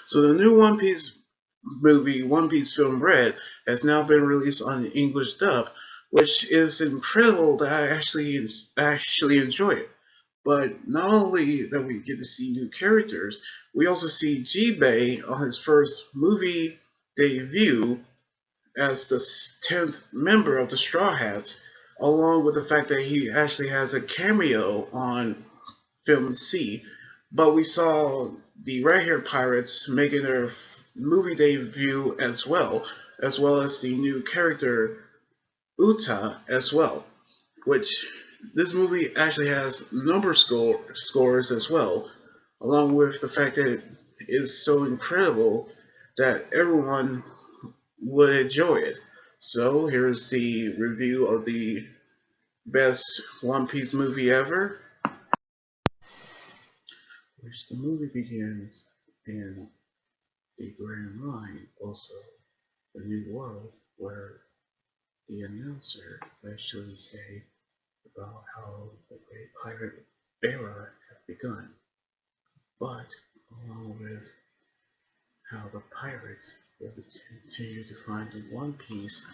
So the new One Piece movie, One Piece Film Red, has now been released on English dub, which is incredible that I actually enjoy it. But not only that we get to see new characters, we also see Jibei on his first movie debut as the 10th member of the Straw Hats, along with the fact that he actually has a cameo on film C. But we saw the Red Hair Pirates making their movie debut as well as the new character Uta as well, which this movie actually has scores as well, along with the fact that it is so incredible that everyone would enjoy it. So here's the review of the best One Piece movie ever, which the movie begins in the Grand Line, also the New World, where the announcer actually say about how the Great Pirate Era had begun, but along with how the pirates will continue to find in One Piece,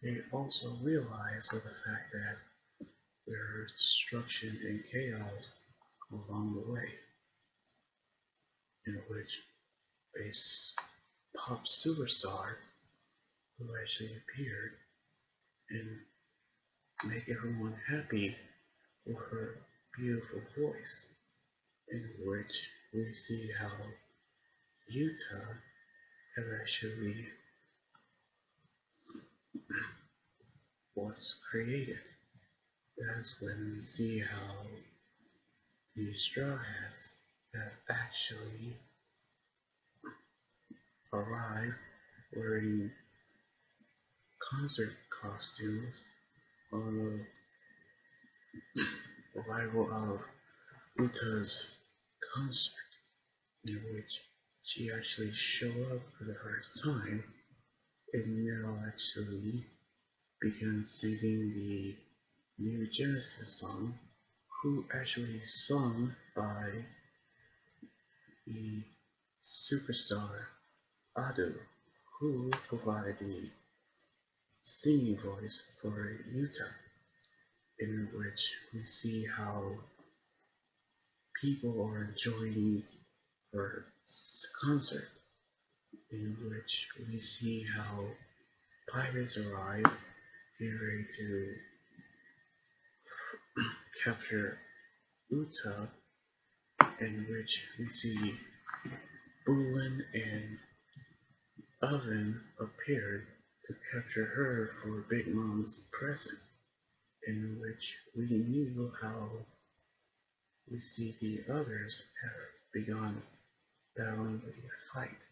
they also realize of the fact that there's destruction and chaos along the way, in which a pop superstar who actually appeared and make everyone happy with her beautiful voice, in which we see how Utah have actually was created. That's when we see how the Straw Hats have actually arrived wearing concert costumes on the arrival of Uta's concert, in which she actually showed up for the first time and now actually began singing the new Genesis song, who actually sung by the superstar Adu, who provided the singing voice for Utah, in which we see how people are enjoying her concert, in which we see how pirates arrive, getting ready to capture Uta, in which we see Bulin and Oven appeared to capture her for Big Mom's present, in which we knew how we see the others have begun battling a fight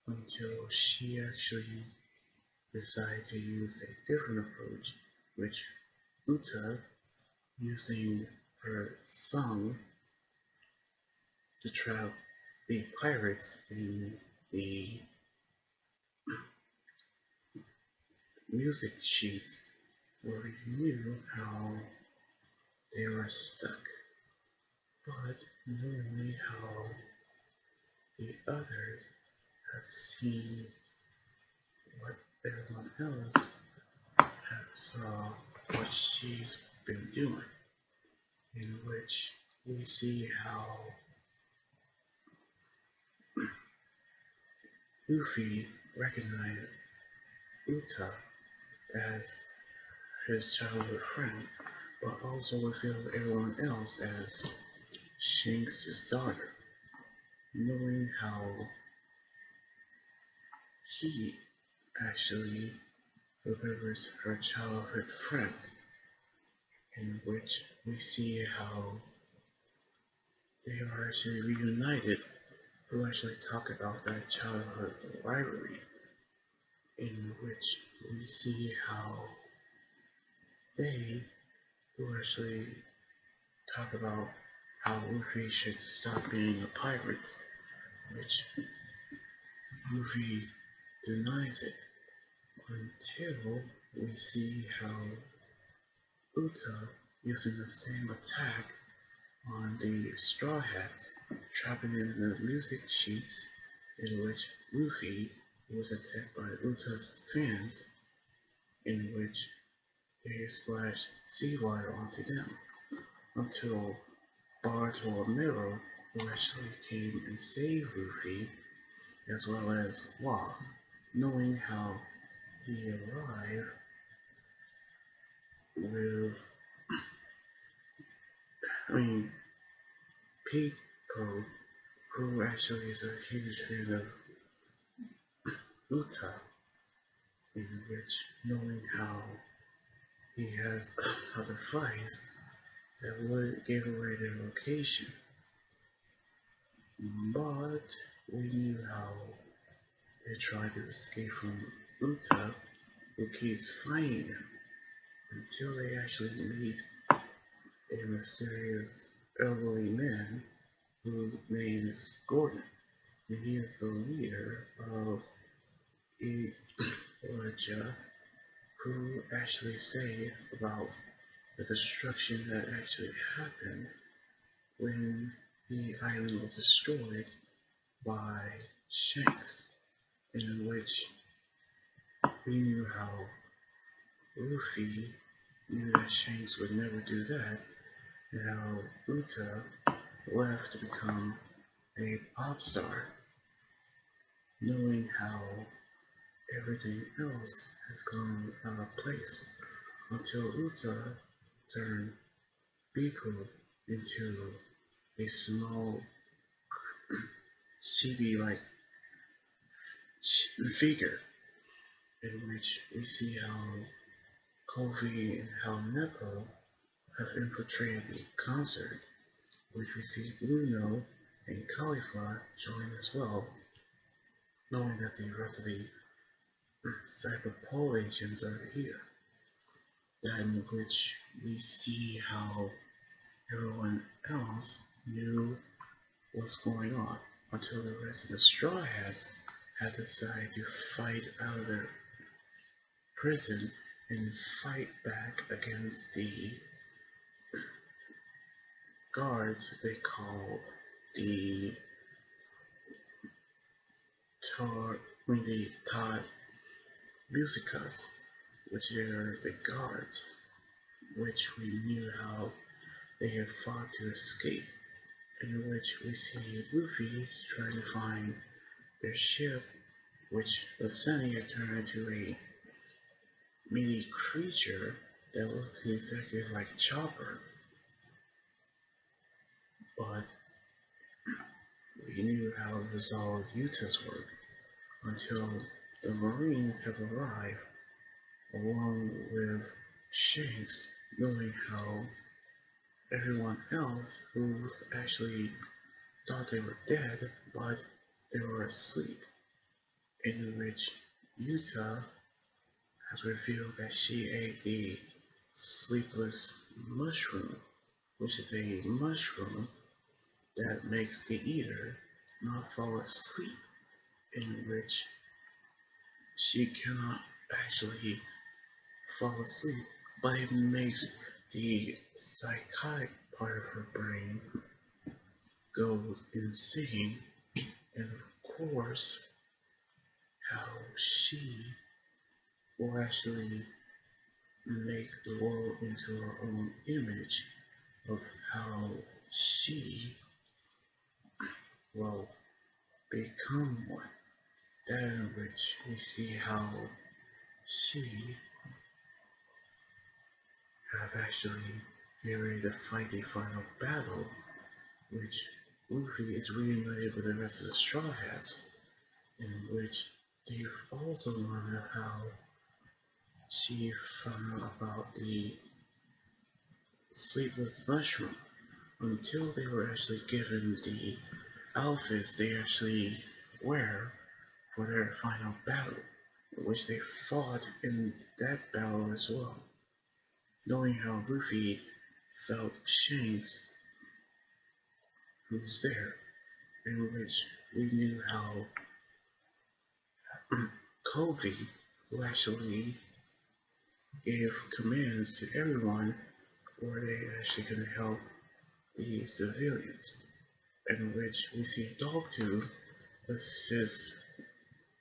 until she actually decided to use a different approach, which Uta, using her song to trap the pirates in the music sheets, where we knew how they were stuck, but knowing how the others have seen what everyone else saw what she's been doing, in which we see how Luffy recognized Uta as his childhood friend, but also revealed everyone else as Shanks' daughter, knowing how he actually remembers her childhood friend, in which we see how they are actually reunited, who actually talk about their childhood rivalry, in which we see how they who actually talk about how Luffy should stop being a pirate, which Luffy denies it, until we see how Uta, using the same attack on the Straw Hats, trapping in the music sheets, in which Luffy was attacked by Uta's fans, in which they splashed seawater onto them until Bartolomeo, who actually came and saved Luffy, as well as Law, knowing how he arrived with, I mean, Pico, who actually is a huge fan of Uta, in which knowing how he has other fights that would give away their location. But we knew how they tried to escape from Uta, who keeps fighting them until they actually meet a mysterious elderly man whose name is Gordon. And he is the leader of Elijah, who actually say about the destruction that actually happened when the island was destroyed by Shanks, in which we knew how Luffy knew that Shanks would never do that, and how Uta left to become a pop star, knowing how everything else has gone out of place until Uta turned Biko into a small chibi-like figure, in which we see how Kofi and how Nepo have infiltrated the concert, which we see Bluno and Cauliflower join as well, knowing that the rest of the Cyberpol agents are here. That in which we see how everyone else knew what's going on until the rest of the Straw Hats had decided to fight out of their prison and fight back against the guards they call the Todd Musicas, which are the guards, which we knew how they had fought to escape, in which we see Luffy trying to find their ship, which the Sunny had turned into a mini creature that looks exactly like Chopper, but we knew how this is all Utah's work until the Marines have arrived along with Shanks, knowing how everyone else who's actually thought they were dead, but they were asleep, in which Utah has revealed that she ate the sleepless mushroom, which is a mushroom that makes the eater not fall asleep, in which she cannot actually fall asleep, but it makes the psychotic part of her brain goes insane, and of course, how she will actually make the world into her own image of how she will become one. That in which we see how she have actually get ready to fight the final battle, which Luffy is reunited with the rest of the Straw Hats, in which they've also learned how she found out about the sleepless mushroom until they were actually given the outfits they actually wear for their final battle, in which they fought in that battle as well. Knowing how Luffy felt Shanks, who was there, in which we knew how Kobe, who actually gave commands to everyone where they actually going to help the civilians, in which we see Dogtooth assists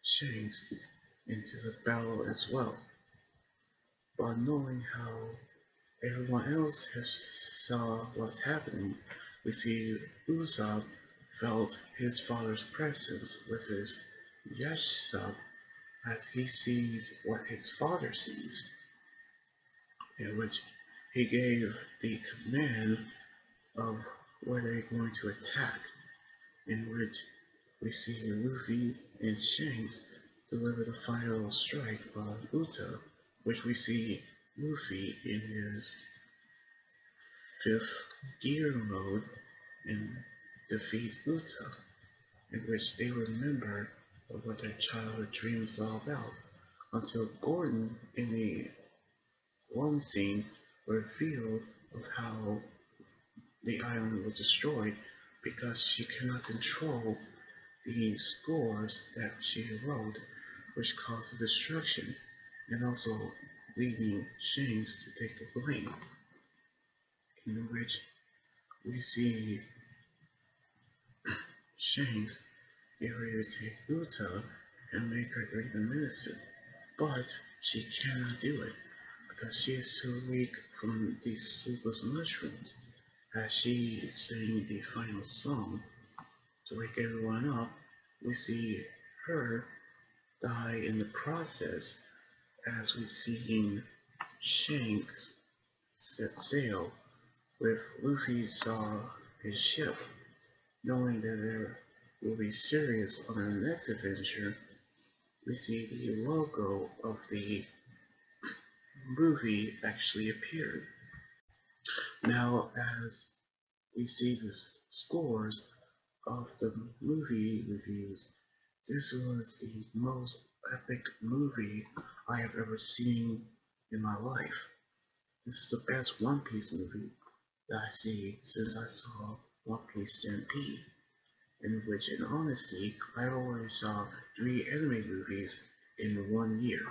Shanks into the battle as well. But knowing how everyone else has saw what's happening, we see Usopp felt his father's presence with his Yashsub as he sees what his father sees, in which he gave the command of where they're going to attack, in which we see Luffy and Shanks deliver the final strike on Uta, which we see Luffy in his fifth gear mode and defeat Uta, in which they remember of what their childhood dreams all about, until Gordon in the one scene revealed of how the island was destroyed because she cannot control the scores that she wrote, which causes destruction, and also leading Shanks to take the blame, in which we see Shanks get ready to take Uta and make her drink the medicine, but she cannot do it because she is too weak from the sleepless mushrooms. As she sang the final song to wake everyone up, we see her die in the process as we see Shanks set sail with Luffy saw his ship, knowing that there will be serious on our next adventure. We see the logo of the movie actually appeared. Now, as we see the scores of the movie reviews, this was the most epic movie I have ever seen in my life. This is the best One Piece movie that I see since I saw One Piece Stampede, in which, in honesty, I already saw 3 anime movies in 1 year,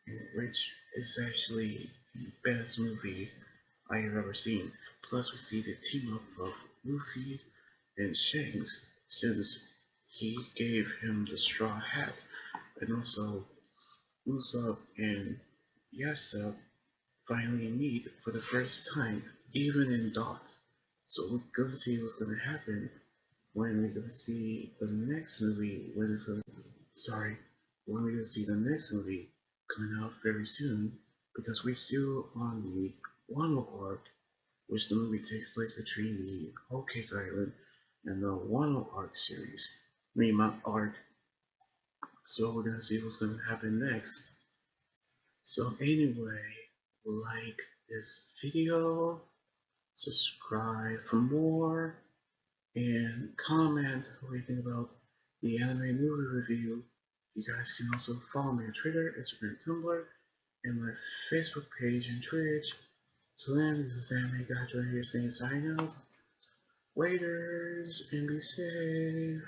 in which is actually the best movie I have ever seen. Plus, we see the team up of Luffy and Shanks since he gave him the straw hat, and also Usopp and Yasa finally meet for the first time, even in Dot. So we're gonna see what's gonna happen when we're gonna see the next movie. When we're gonna see the next movie coming out very soon, because we're still on the Wano arc, which the movie takes place between the Whole Cake Island and the Wano arc series. Mount arc. So we're gonna see what's gonna happen next. So anyway, like this video, subscribe for more, and comment what you think about the anime movie review. You guys can also follow me on Twitter, Instagram, Tumblr, and my Facebook page and Twitch. So then, this is Anime Guy right here saying sign out. Waiters, and be safe.